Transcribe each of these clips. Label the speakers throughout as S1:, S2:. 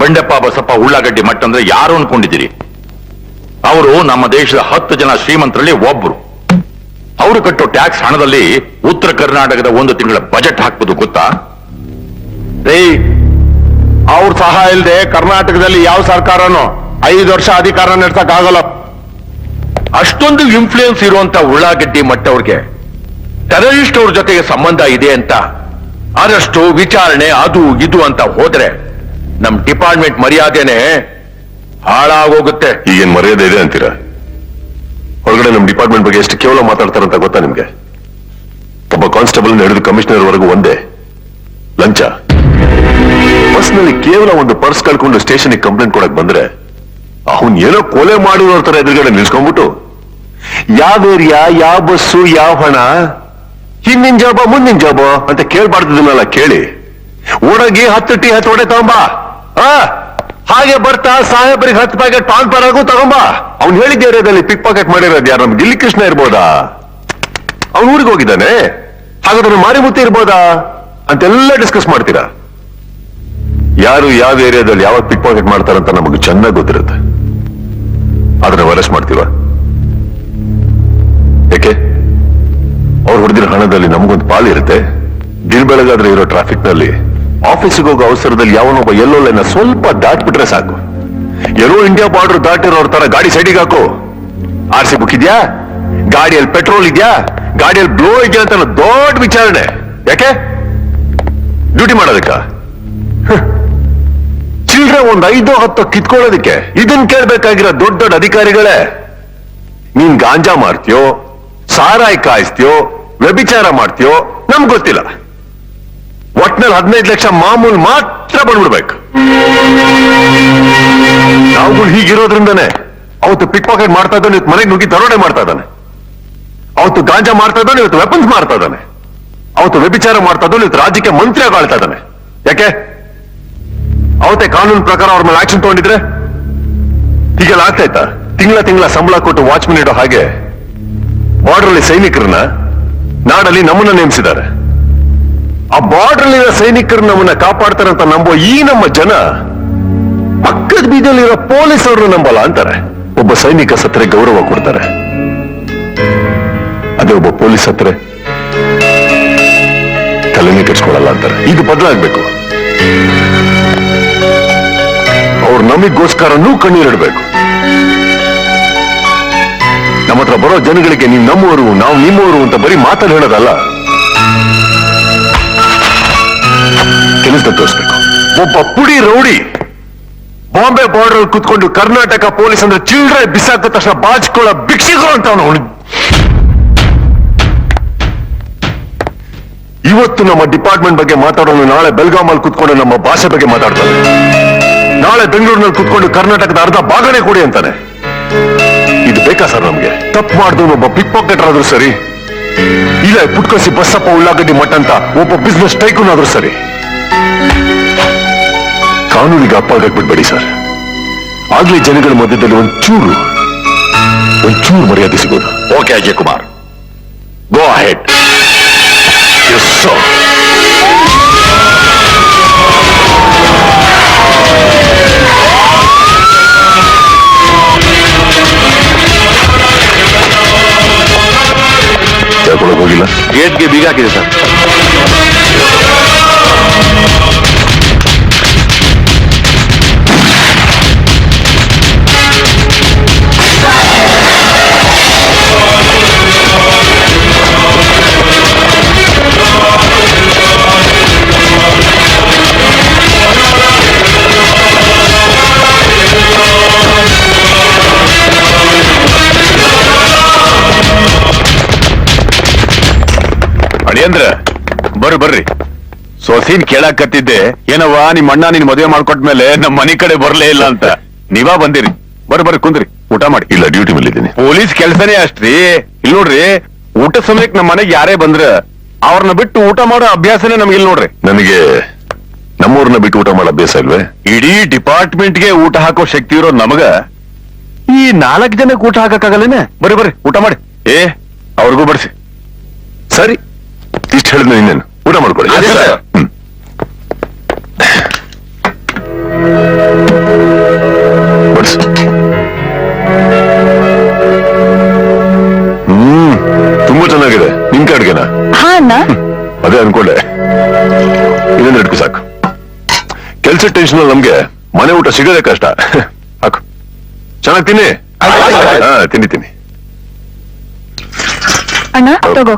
S1: ಬಂಡೆಪ್ಪ ಬಸಪ್ಪ ಉಳ್ಳಾಗಡ್ಡಿ ಮಠ ಅಂದ್ರೆ ಯಾರು ಅನ್ಕೊಂಡಿದ್ದೀರಿ? ಅವರು ನಮ್ಮ ದೇಶದ 10 ಜನ ಶ್ರೀಮಂತರಲ್ಲಿ ಒಬ್ರು. ಅವರು ಕಟ್ಟೋ ಟ್ಯಾಕ್ಸ್ ಹಣದಲ್ಲಿ ಉತ್ತರ ಕರ್ನಾಟಕದ 1 ತಿಂಗಳ ಬಜೆಟ್ ಹಾಕ್ಬೋದು ಗೊತ್ತಾ?
S2: ಅವ್ರ ಸಹಾಯ ಇಲ್ಲದೆ ಕರ್ನಾಟಕದಲ್ಲಿ ಯಾವ ಸರ್ಕಾರನೂ 5 ವರ್ಷ ಅಧಿಕಾರ ನಡೆಸಕ್ ಆಗಲ್ಲ.
S1: ಅಷ್ಟೊಂದು ಇನ್ಫ್ಲೂಯೆನ್ಸ್ ಇರುವಂತ ಉಳ್ಳಾಗಡ್ಡಿ ಮಠ ಅವ್ರಿಗೆ ಟೆರರಿಸ್ಟ್ ಅವ್ರ ಜೊತೆಗೆ ಸಂಬಂಧ ಇದೆ ಅಂತ ಅರೆಸ್ಟು ವಿಚಾರಣೆ ಅದು ಇದು ಅಂತ ಹೋದ್ರೆ ನಮ್ ಡಿಪಾರ್ಟ್ಮೆಂಟ್ ಮರ್ಯಾದೆನೆ ಹಾಳಾಗೋಗುತ್ತೆ.
S3: ಈಗೇನ್ ಮರ್ಯಾದೆ ಇದೆ ಅಂತೀರಾ? ಹೊರಗಡೆ ನಮ್ ಡಿಪಾರ್ಟ್ಮೆಂಟ್ ಬಗ್ಗೆ ಎಷ್ಟು ಕೇವಲ ಮಾತಾಡ್ತಾರಂತ ಗೊತ್ತಾ ನಿಮ್ಗೆ? ಒಬ್ಬ ಕಾನ್ಸ್ಟೇಬಲ್ ಹಿಡಿದು ಕಮಿಷನರ್ ವರೆಗೂ ಒಂದೇ ಲಂಚ. ಬಸ್ನಲ್ಲಿ ಕೇವಲ ಒಂದು ಪರ್ಸ್ ಕಳ್ಕೊಂಡು ಸ್ಟೇಷನ್ಗೆ ಕಂಪ್ಲೇಂಟ್ ಕೊಡಕ್ ಬಂದ್ರೆ ಅವನ್ ಏನೋ ಕೊಲೆ ಮಾಡಿರೋ ತರ ಎದುರುಗಡೆ ನಿಲ್ಸ್ಕೊಂಡ್ಬಿಟ್ಟು ಯಾವ ಏರಿಯಾ, ಯಾವ ಬಸ್ಸು, ಯಾವ ಹಣ, ಹಿಂದಿನ ಜಾಬ ಮುಂದಿನ ಜಾಬ ಅಂತ ಕೇಳ್ಬಾರ್ದನ್ನೆಲ್ಲ ಕೇಳಿ ಒಳಗೆ 10 ಟೀ 10 ವಡೆ ತಗೊಂಬ, ಹಾಗೆ ಬರ್ತಾ ಸಾಹೇಬರಿಗೆ 10 ಪ್ಯಾಕೆಟ್ ಪಾನ್ ಪರಾಗೂ ತಗೊಂಬ. ಅವ್ನು ಹೇಳಿದ ಏರಿಯಾದಲ್ಲಿ ಪಿಕ್ ಪಾಕೆಟ್ ಮಾಡಿರೋದು ಯಾರು? ನಮ್ ಗಿಲ್ಲಿ ಕೃಷ್ಣ ಇರ್ಬೋದಾ? ಅವ್ನು ಊರಿಗೆ ಹೋಗಿದ್ದಾನೆ, ಹಾಗಾದ್ರೆ ಮಾರಿಮುತ್ತಿ ಇರ್ಬೋದಾ ಅಂತೆಲ್ಲ ಡಿಸ್ಕಸ್ ಮಾಡ್ತೀರಾ. ಯಾರು ಯಾವ ಏರಿಯಾದಲ್ಲಿ ಯಾವಾಗ ಪಿಕ್ ಪಾಕೆಟ್ ಮಾಡ್ತಾರಂತ ನಮಗೆ ಚೆನ್ನಾಗಿ ಗೊತ್ತಿರುತ್ತೆ. ಆದ್ರೆ ನಾವು ಅರೆಸ್ಟ್ ಮಾಡ್ತೀವ? ಯಾಕೆ? ಅವ್ರು ಹೊಡೆದಿರೋ ಹಣದಲ್ಲಿ ನಮಗೊಂದು ಪಾಲಿರುತ್ತೆ. ದಿನ ಬೆಳಗಾದ್ರೆ ಇರೋ ಟ್ರಾಫಿಕ್ ನಲ್ಲಿ ಆಫೀಸಿಗೆ ಹೋಗೋ ಅವಸರದಲ್ಲಿ ಯಾವನೊಬ್ಬ ಎಲ್ಲೋ ಲೈನ್ ಸ್ವಲ್ಪ ದಾಟ್ಬಿಟ್ರೆ ಸಾಕು, ಎಲ್ಲೋ ಇಂಡಿಯಾ ಬಾರ್ಡರ್ ದಾಟಿರೋರ್ ತರ ಗಾಡಿ ಸೈಡಿಗೆ ಹಾಕು. RC ಬುಕ್ ಇದೆಯಾ, ಗಾಡಿಯಲ್ಲಿ ಪೆಟ್ರೋಲ್ ಇದೆಯಾ, ಗಾಡಿಯಲ್ಲಿ ಬ್ಲೋ ಇದೆಯಾ ಅಂತ ದೊಡ್ಡ ವಿಚಾರಣೆ. ಯಾಕೆ? ಡ್ಯೂಟಿ ಮಾಡೋದಕ್ಕ? ಚಿಲ್ಡ್ರೆ ಒಂದ್ 5-10 ಕಿತ್ಕೊಳ್ಳೋದಕ್ಕೆ ಇದನ್ ಕೇಳ್ಬೇಕಾಗಿರೋ ದೊಡ್ಡ ದೊಡ್ಡ ಅಧಿಕಾರಿಗಳೇ. ನೀನ್ ಗಾಂಜಾ ಮಾಡ್ತೀಯೋ, ಸಾರಾಯಿ ಕಾಯಿಸ್ತೀಯೋ, ವ್ಯಭಿಚಾರ ಮಾಡ್ತೀಯೋ ನಮ್ಗೆ ಗೊತ್ತಿಲ್ಲ. ಒಟ್ನಲ್ಲಿ 15 ಲಕ್ಷ ಮಾಮೂಲು ಮಾತ್ರ ಬಂದ್ಬಿಡ್ಬೇಕು. ನಾವುಗಳು ಹೀಗಿರೋದ್ರಿಂದನೇ ಅವತ್ತು ಪಿಕ್ ಪಾಕೆಟ್ ಮಾಡ್ತಾ ಇದ್ದಾನೆ, ಇವತ್ತು ಮನೆಗೆ ನುಗ್ಗಿ ದರೋಡೆ ಮಾಡ್ತಾ ಇದ್ದಾನೆ. ಅವತ್ತು ಗಾಂಜಾ ಮಾಡ್ತಾ ಇದ್ದಾನೆ, ಇವತ್ತು ವೆಪನ್ಸ್ ಮಾಡ್ತಾ ಇದ್ದಾನೆ. ಅವತ್ತು ವ್ಯಭಿಚಾರ ಮಾಡ್ತಾ ಇದ್ದಾನೆ, ಇವತ್ತು ರಾಜ್ಯಕ್ಕೆ ಮಂತ್ರಿ ಆಳ್ತಾ ಇದ್ದಾನೆ. ಯಾಕೆ? ಅವತ್ತೆ ಕಾನೂನು ಪ್ರಕಾರ ಅವ್ರ ಮೇಲೆ ಆಕ್ಷನ್ ತಗೊಂಡಿದ್ರೆ ಹೀಗೆಲ್ಲ ಆಗ್ತಾಯ್ತಾ? ತಿಂಗಳ ಸಂಬಳ ಕೊಟ್ಟು ವಾಚ್ಮನ್ ಇಡೋ ಹಾಗೆ ಬಾರ್ಡರ್ ಅಲ್ಲಿ ಸೈನಿಕರನ್ನ ನಾಡಲ್ಲಿ ನಮ್ಮನ್ನ ನೇಮಿಸಿದ್ದಾರೆ. ಆ ಬಾರ್ಡರ್ ಅಲ್ಲಿರೋ ಸೈನಿಕರು ನಮ್ಮನ್ನ ಕಾಪಾಡ್ತಾರೆ ಅಂತ ನಂಬೋ ಈ ನಮ್ಮ ಜನ ಪಕ್ಕದ ಬೀದಿಯಲ್ಲಿರೋ ಪೊಲೀಸರು ನಂಬಲ್ಲ ಅಂತಾರೆ. ಒಬ್ಬ ಸೈನಿಕ ಸತ್ತರೆ ಗೌರವ ಕೊಡ್ತಾರೆ, ಅದೇ ಒಬ್ಬ ಪೊಲೀಸ್ ಸತ್ತರೆ ತಲೆನೇ ಕೆಡ್ಸ್ಕೊಳ್ಳಲ್ಲ ಅಂತಾರೆ. ಇದು ಬದಲಾಗ್ಬೇಕು. ಅವ್ರು ನಮಗೋಸ್ಕರನೂ ಕಣ್ಣೀರಿಡಬೇಕು. ನಮ್ಮ ಹತ್ರ ಬರೋ ಜನಗಳಿಗೆ ನೀವು ನಮ್ಮವರು, ನಾವು ನಿಮ್ಮವರು ಅಂತ ಬರೀ ಮಾತಲ್ಲಿ ಹೇಳೋದಲ್ಲ, ಕೆಲಸದ ತೋರಿಸ್ಬೇಕು. ಒಬ್ಬ ಪುಡಿ ರೌಡಿ ಬಾಂಬೆ ಬಾರ್ಡರ್ ಕುತ್ಕೊಂಡು ಕರ್ನಾಟಕ ಪೊಲೀಸ್ ಅಂದ್ರೆ ಚಿಲ್ಡ್ರೆ ಬಿಸಾಕ ತಕ್ಷಣ ಬಾಚ್ಕೊಳ್ಳೋ ಭಿಕ್ಷಿಕರು ಅಂತ ಅವನು. ಇವತ್ತು ನಮ್ಮ ಡಿಪಾರ್ಟ್ಮೆಂಟ್ ಬಗ್ಗೆ ಮಾತಾಡೋನು ನಾಳೆ ಬೆಲ್ಗಾಮಲ್ಲಿ ಕುತ್ಕೊಂಡು ನಮ್ಮ ಭಾಷೆ ಬಗ್ಗೆ ಮಾತಾಡ್ತಾನೆ. ನಾಳೆ ಬೆಂಗಳೂರಿನಲ್ಲಿ ಕುತ್ಕೊಂಡು ಕರ್ನಾಟಕದ ಅರ್ಧ ಭಾಗನೇ ಕೊಡಿ ಅಂತಾನೆ. ಇದು ಬೇಕಾ ಸರ್ ನಮ್ಗೆ? ತಪ್ಪು ಮಾಡಿದವನು ಒಬ್ಬ ಪಿಕ್ ಪಾಕೆಟರ್ ಆದ್ರೂ ಸರಿ, ಇಲ್ಲ ಪುಟ್ಕೋಸಿ ಬಸಪ್ಪ ಉಳ್ಳಾಗಡ್ಡಿ ಮಠ ಅಂತ ಒಬ್ಬ ಬಿಸ್ನೆಸ್ ಟೈಕೂನ್ ಆದ್ರೂ ಸರಿ, ಕಾನೂನಿಗೆ ಅಪ್ಪಾಗಟ್ಬಿಡ್ಬೇಡಿ ಸರ್. ಆಗ್ಲೇ ಜನಗಳ ಮಧ್ಯದಲ್ಲಿ ಒಂಚೂರು ಮರ್ಯಾದೆ ಸಿಗೋದು.
S1: Okay Ajay Kumar, go ahead.
S3: Yes sir. ಯಾಕೊಳಕ್ ಹೋಗಿಲ್ಲ?
S1: ಗೇಟ್ಗೆ ಬೀಗ ಹಾಕಿದೆ ಸರ್.
S3: ಅಂದ್ರೆ ಬರ್ರಿ ಸೊಸೀನ್ ಕೇಳಾಕತ್ತಿದ್ದೆ. ಏನವ್ವ ನಿಮ್ಮ ಅಣ್ಣ ನಿನ್ ಮದುವೆ ಮಾಡ್ಕೊಟ್ಮೇಲೆ ನಮ್ಮ ಮನೆ ಕಡೆ ಬರ್ಲೇ ಇಲ್ಲ ಅಂತ. ನೀವಾ ಬಂದಿರಿ, ಬರ್ರಿ ಕುಂದ್ರಿ, ಊಟ ಮಾಡಿ. ಇಲ್ಲ ಡ್ಯೂಟಿ ಮೇಲೆ ಇದ್ದೀನಿ. ಪೊಲೀಸ್ ಕೆಲ್ಸನೇ ಅಷ್ಟ್ರಿ. ಇಲ್ಲಿ ನೋಡ್ರಿ, ಊಟ ಸಮಯಕ್ಕೆ ನಮ್ಮ ಮನೆಗೆ ಯಾರೇ ಬಂದ್ರ ಅವ್ರನ್ನ ಬಿಟ್ಟು ಊಟ ಮಾಡೋ ಅಭ್ಯಾಸನೇ ನಮ್ಗೆ ಇಲ್ಲಿ ನೋಡ್ರಿ. ನನಗೆ ನಮ್ಮೂರ್ನ ಬಿಟ್ಟು ಊಟ ಮಾಡೋ ಅಭ್ಯಾಸ ಇಲ್ವೇ? ಇಡೀ ಡಿಪಾರ್ಟ್ಮೆಂಟ್ಗೆ ಊಟ ಹಾಕೋ ಶಕ್ತಿ ಇರೋ ನಮಗ ಈ 4 ಜನಕ್ಕೆ ಊಟ ಹಾಕಕ್ಕಾಗಲ್ಲೇನೆ? ಬರ್ರಿ ಊಟ ಮಾಡಿ. ಅವ್ರಿಗೂ ಬಡಿಸಿ. ಸರಿ, ಇಷ್ಟು ಹೇಳಿದ್ನ ಇನ್ನೇನು, ಊಟ ಮಾಡ್ಕೊಳ್ಳಿ. ಕೆಲ್ಸ ಟೆನ್ಷನ್ ನಮ್ಗೆ ಮನೆ ಊಟ ಸಿಗೋದೇ ಕಷ್ಟ. ಹಾಕು ಚೆನ್ನಾಗಿ ತಿನ್ನಿ. ಹಾ ತಿನ್ನಿ.
S4: ಅಣ್ಣ ತಗೋ.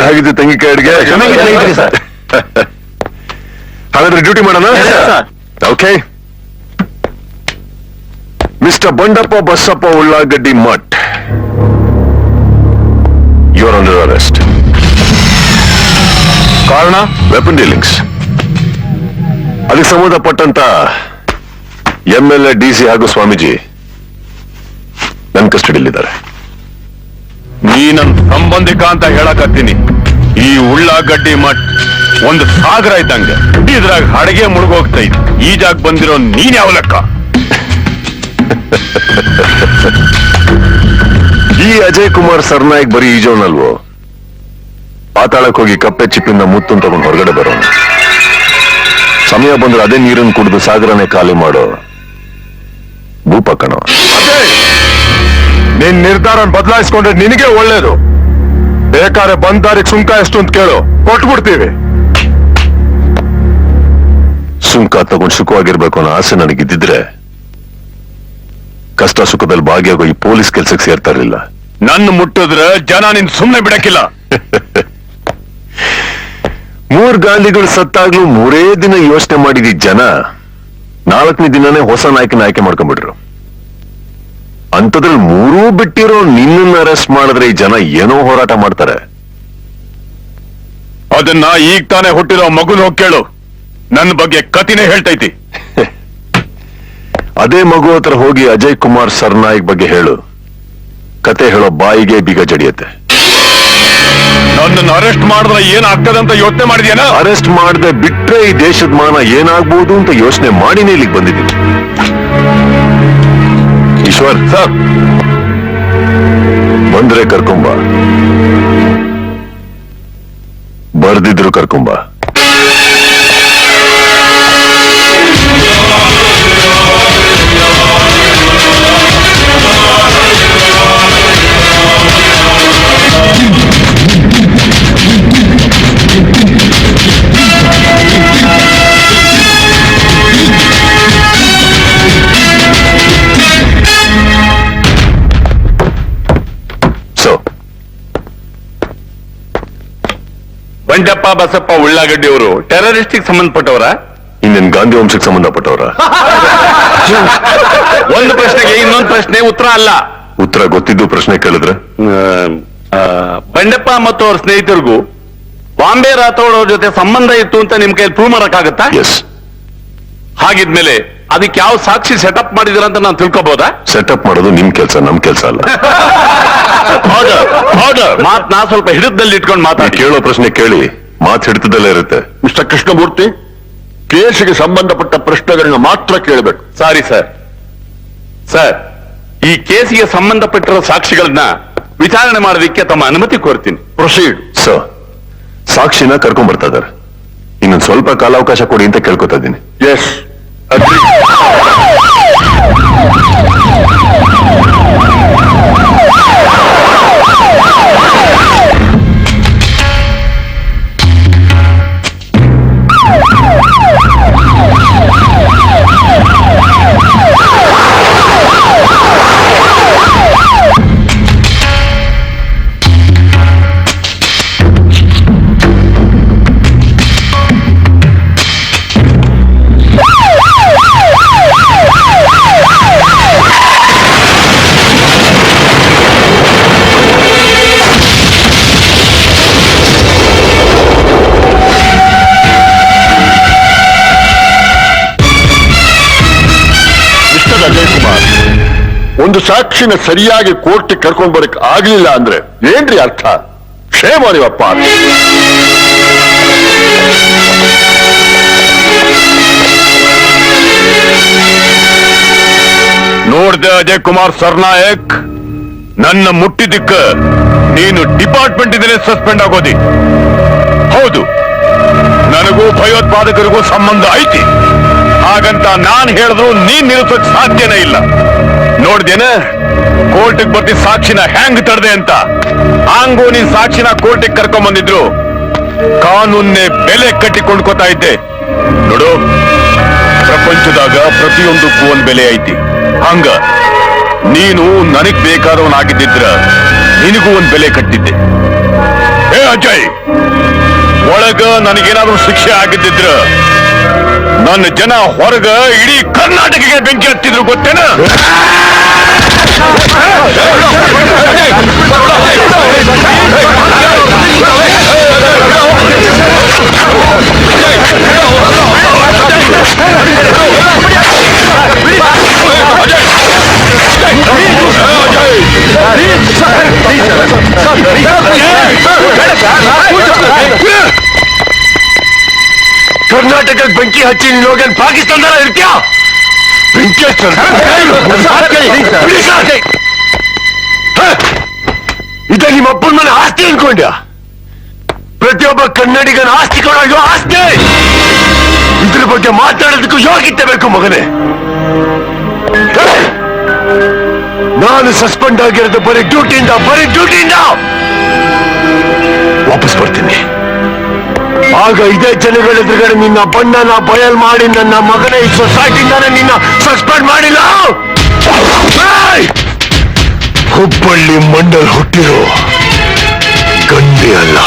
S3: ಹಾಗಿದ್ದು ತೆಂಗಿನಕಾಯಿ ಅಡಿಗೆ ಹಾಗಾದ್ರೆ ಡ್ಯೂಟಿ ಮಾಡೋಣ. Okay. Mister Bandappa Basappa Ullagaddi Math, you are under arrest. ಕಾರಣ ವೆಪನ್ ಡೀಲಿಂಗ್ಸ್. ಅದಕ್ಕೆ ಸಂಬಂಧಪಟ್ಟಂತ MLA DC ಹಾಗೂ ಸ್ವಾಮೀಜಿ ನನ್ನ ಕಸ್ಟಡಿಯಲ್ಲಿದ್ದಾರೆ.
S1: ನೀ ನನ್ ಸಂಬಂಧಿಕ ಅಂತ ಹೇಳಕತ್ತೀನಿ. ಈ ಉಳ್ಳಾಗಡ್ಡಿ ಮಠ್ ಒಂದು ಸಾಗರ ಇದ್ದಂಗೆ, ಇದ್ರಾಗ ಹಡಗೆ ಮುಳುಗೋಗ್ತೈತಿ. ಈಜಾಗ ಬಂದಿರೋ ನೀನ್ ಯಾವ ಲೆಕ್ಕ?
S3: ಈ ಅಜಯ್ ಕುಮಾರ್ ಸರ್ನಾಯಕ್ ಬರೀ ಈಜೋನಲ್ವೋ, ಪಾತಾಳಕ್ಕೆ ಹೋಗಿ ಕಪ್ಪೆ ಚಿಪ್ಪಿಂದ ಮುತ್ತನ್ನು ತಗೊಂಡು ಹೊರಗಡೆ ಬರೋಣ. ಸಮಯ ಬಂದ್ರೆ ಅದೇ ನೀರನ್ನು ಕುಡಿದು ಸಾಗರನೇ ಖಾಲಿ ಮಾಡೋ ಭೂಪ ಕಣೋ.
S2: ನಿನ್ ನಿರ್ಧಾರ ಬದಲಾಯಿಸ್ಕೊಂಡ್ರೆ ನಿನಗೆ ಒಳ್ಳೇದು. ಬೇಕಾದ್ರೆ ಬಂದಾರಿಗೆ ಸುಂಕ ಎಷ್ಟು ಅಂತ ಕೇಳು, ಕೊಟ್ಬಿಡ್ತೀವಿ.
S3: ಸುಂಕ ತಗೊಂಡು ಸುಖವಾಗಿರ್ಬೇಕು ಅನ್ನೋ ಆಸೆ ನನಗಿದ್ದಿದ್ರೆ ಕಷ್ಟ ಸುಖದಲ್ಲಿ ಭಾಗಿಯಾಗೋ ಈ ಪೊಲೀಸ್ ಕೆಲ್ಸಕ್ಕೆ ಸೇರ್ತಾ ಇರಲಿಲ್ಲ.
S1: ನನ್ನ ಮುಟ್ಟಿದ್ರೆ ಜನ ನಿನ್ ಸುಮ್ನೆ ಬಿಡಕ್ಕಿಲ್ಲ.
S3: 3 ಗಾಂಧಿಗಳು ಸತ್ತಾಗ್ಲೂ 3 ದಿನ ಯೋಚನೆ ಮಾಡಿದ ಜನ 4ನೇ ದಿನನೇ ಹೊಸ ನಾಯಕನ ಆಯ್ಕೆ ಮಾಡ್ಕೊಂಡ್ಬಿಟ್ರು. ಅಂಥದ್ರಲ್ಲಿ 3 ಬಿಟ್ಟಿರೋ ನಿನ್ನನ್ನು ಅರೆಸ್ಟ್ ಮಾಡಿದ್ರೆ ಈ ಜನ ಏನೋ ಹೋರಾಟ ಮಾಡ್ತಾರೆ.
S1: ಅದನ್ನ ಈಗ ತಾನೇ ಹುಟ್ಟಿರೋ ಮಗುನ ಹೋಗಿ ಕೇಳು, ನನ್ನ ಬಗ್ಗೆ ಕತಿನೇ ಹೇಳ್ತೈತಿ.
S3: ಅದೇ ಮಗು ಹತ್ರ ಹೋಗಿ ಅಜಯ್ ಕುಮಾರ್ ಸರ್ನಾಯಕ್ ಬಗ್ಗೆ ಹೇಳು, ಕತೆ ಹೇಳೋ ಬಾಯಿಗೆ ಬೀಗ ಜಡಿಯತ್ತೆ.
S1: ನನ್ನನ್ನು ಅರೆಸ್ಟ್ ಮಾಡಿದ್ರೆ ಏನಾಗ್ತದಂತ ಯೋಚನೆ ಮಾಡಿದ್ಯಾನ?
S3: ಅರೆಸ್ಟ್ ಮಾಡದೆ ಬಿಟ್ರೆ ಈ ದೇಶದ ಮಾನ ಏನಾಗ್ಬೋದು ಅಂತ ಯೋಚನೆ ಮಾಡಿನೇ ಇಲ್ಲಿಗೆ ಬಂದಿದ್ದೀನಿ. ಈಶ್ವರ್
S1: ಸರ್,
S3: ಬಂದ್ರೆ ಕರ್ಕೊಂಬ, ಬರ್ದಿದ್ರು ಕರ್ಕೊಂಬ.
S1: ಬಂಡಪ್ಪ ಬಸಪ್ಪ ಉಳ್ಳಾಗಡ್ಡಿ ಅವರು ಟೆರರಿಸ್ಟಿಗೆ ಸಂಬಂಧಪಟ್ಟವರ?
S3: ಇನ್ನೇನ್ ಗಾಂಧಿ ವಂಶಕ್ಕೆ ಸಂಬಂಧಪಟ್ಟವರ?
S1: ಒಂದು ಪ್ರಶ್ನೆಗೆ ಇನ್ನೊಂದು ಪ್ರಶ್ನೆ ಉತ್ತರ ಅಲ್ಲ.
S3: ಉತ್ತರ ಗೊತ್ತಿದ್ದು ಪ್ರಶ್ನೆ ಕೇಳಿದ್ರೆ
S1: ಬಂಡಪ್ಪ ಮತ್ತು ಅವ್ರ ಸ್ನೇಹಿತರಿಗೂ ಬಾಂಬೆ ರಾಥೋಡ್ ಅವ್ರ ಜೊತೆ ಸಂಬಂಧ ಇತ್ತು ಅಂತ ನಿಮ್ ಕೈಯಲ್ಲಿ ಪ್ರೂವ್ ಮಾಡಕ್ಕಾಗತ್ತಾ?
S3: ಎಸ್.
S1: ಹಾಗಿದ್ಮೇಲೆ ಅದಕ್ಕೆ ಯಾವ ಸಾಕ್ಷಿ ಸೆಟಪ್ ಮಾಡಿದಿರ ಅಂತ ನಾನು ತಿಳ್ಕೊಬಹುದಾ?
S3: ಸೆಟಪ್ ಮಾಡೋದು ನಿಮ್ ಕೆಲಸ, ನಮ್ ಕೆಲಸ ಅಲ್ಲ.
S1: ಮಾತ್ ನಾ ಸ್ವಲ್ಪ ಹಿಡಿತದಲ್ಲಿ ಇಟ್ಕೊಂಡು ಮಾತಾಡಿ.
S3: ಕೇಳೋ ಪ್ರಶ್ನೆ ಕೇಳಿ, ಮಾತು ಹಿಡಿತದಲ್ಲೇ ಇರುತ್ತೆ.
S2: ಮಿಸ್ಟರ್ ಕೃಷ್ಣಮೂರ್ತಿ, ಕೇಸಿಗೆ ಸಂಬಂಧಪಟ್ಟ ಪ್ರಶ್ನೆಗಳನ್ನ ಮಾತ್ರ ಕೇಳಬೇಕು.
S1: Sorry sir. ಸರ್, ಈ ಕೇಸಿಗೆ ಸಂಬಂಧಪಟ್ಟಿರೋ ಸಾಕ್ಷಿಗಳನ್ನ ವಿಚಾರಣೆ ಮಾಡೋದಕ್ಕೆ ತಮ್ಮ ಅನುಮತಿ ಕೋರ್ತೀನಿ.
S2: ಪ್ರೊಸೀಡ್.
S3: ಸರ್, ಸಾಕ್ಷಿನ ಕರ್ಕೊಂಡ್ ಬರ್ತಾ ಇದಾರೆ. ಇನ್ನೊಂದು ಸ್ವಲ್ಪ ಕಾಲಾವಕಾಶ ಕೊಡಿ ಅಂತ ಕೇಳ್ಕೊತಾ ಇದ್ದೀನಿ.
S2: ಎಸ್. ಒಂದು ಸಾಕ್ಷಿನ ಸರಿಯಾಗಿ ಕೋರ್ಟ್ ಕರ್ಕೊಂಡ್ ಬರಕ್ ಆಗ್ಲಿಲ್ಲ ಅಂದ್ರೆ ಏನ್ರಿ ಅರ್ಥ? ಕ್ಷೇಮ ನೀವಪ್ಪ.
S1: ನೋಡ್ದೆ ಅಜಯ್ ಕುಮಾರ್ ಸರ್ನಾಯಕ್, ನನ್ನ ಮುಟ್ಟಿದ್ದಕ್ಕ ನೀನು ಡಿಪಾರ್ಟ್ಮೆಂಟ್ ಇಂದಲೇ ಸಸ್ಪೆಂಡ್ ಆಗೋದಿ. ಹೌದು, ನನಗೂ ಭಯೋತ್ಪಾದಕರಿಗೂ ಸಂಬಂಧ ಐತಿ. ಹಾಗಂತ ನಾನ್ ಹೇಳಿದ್ರು ನೀನ್ ನಿಲ್ಲಿಸೋಕ್ ಸಾಧ್ಯನೇ ಇಲ್ಲ. ನೋಡ್ದೇನೆ, ಕೋರ್ಟಿಗೆ ಬರ್ತಿ ಸಾಕ್ಷಿನ ಹೆಂಗ್ ತಡ್ದೆ ಅಂತ ಹಂಗೂ ನೀನ್ ಸಾಕ್ಷಿನ ಕೋರ್ಟಿಗೆ ಕರ್ಕೊಂಡ್ ಬಂದಿದ್ರು ಕಾನೂನ್ನೇ ಬೆಲೆ ಕಟ್ಟಿ ಕೊಂಡ್ಕೋತಾ ಇದ್ದೆ. ನೋಡು, ಪ್ರಪಂಚದಾಗ ಪ್ರತಿಯೊಂದಕ್ಕೂ ಒಂದ್ ಬೆಲೆ ಐತಿ. ಹಂಗ ನೀನು ನನಗ್ ಬೇಕಾದವನಾಗಿದ್ದಿದ್ರ ನಿನಗೂ ಒಂದ್ ಬೆಲೆ ಕಟ್ಟಿದ್ದೆ. ಏ ಅಜಯ್, ಒಳಗ ನನಗೇನಾದ್ರೂ ಶಿಕ್ಷೆ ಆಗಿದ್ದಿದ್ರ ನನ್ನ ಜನ ಹೊರಗ ಇಡೀ ಕರ್ನಾಟಕಕ್ಕೆ ಬೆಂಕಿ ಹತ್ತಿದ್ರು ಗೊತ್ತೇನ? ಕರ್ನಾಟಕಕ್ಕೆ ಬೆಂಕಿ ಹಚ್ಚಿ ನೀನು ಹೋಗಿ ಪಾಕಿಸ್ತಾನದ ಇರ್ತೀಯ? ಬೆಂಕಿ ಇದ ನಿಮ್ಮ ಅಪ್ಪನ ಮನೆ ಆಸ್ತಿ ಅನ್ಕೊಂಡ್ಯ? ಪ್ರತಿಯೊಬ್ಬ ಕನ್ನಡಿಗನ ಆಸ್ತಿ ಕೊಡೋ ಆಸ್ತಿ. ಇದ್ರ ಬಗ್ಗೆ ಮಾತಾಡೋದಕ್ಕೂ ಯೋಗ್ಯತೆ ಬೇಕು ಮಗನೇ. ನಾನು ಸಸ್ಪೆಂಡ್ ಆಗಿರೋದು ಬರೀ ಡ್ಯೂಟಿಯಿಂದ ವಾಪಸ್ ಬರ್ತೀನಿ. ಆಗ ಇದೇ ಜನಗಳ ಎದುರುಗಡೆ ನಿನ್ನ ಬಣ್ಣನ ಬಯಲ್ ಮಾಡಿ ನನ್ನ ಮಗನೇ ಈ ಸೊಸೈಟಿಯಿಂದಾನೆ ನಿನ್ನ ಸಸ್ಪೆಂಡ್ ಮಾಡಿಲ್ಲ. ಹುಬ್ಬಳ್ಳಿ ಮಂಡಲ್ ಹುಟ್ಟಿರೋ ಗಂಡಿ ಅಲ್ಲ.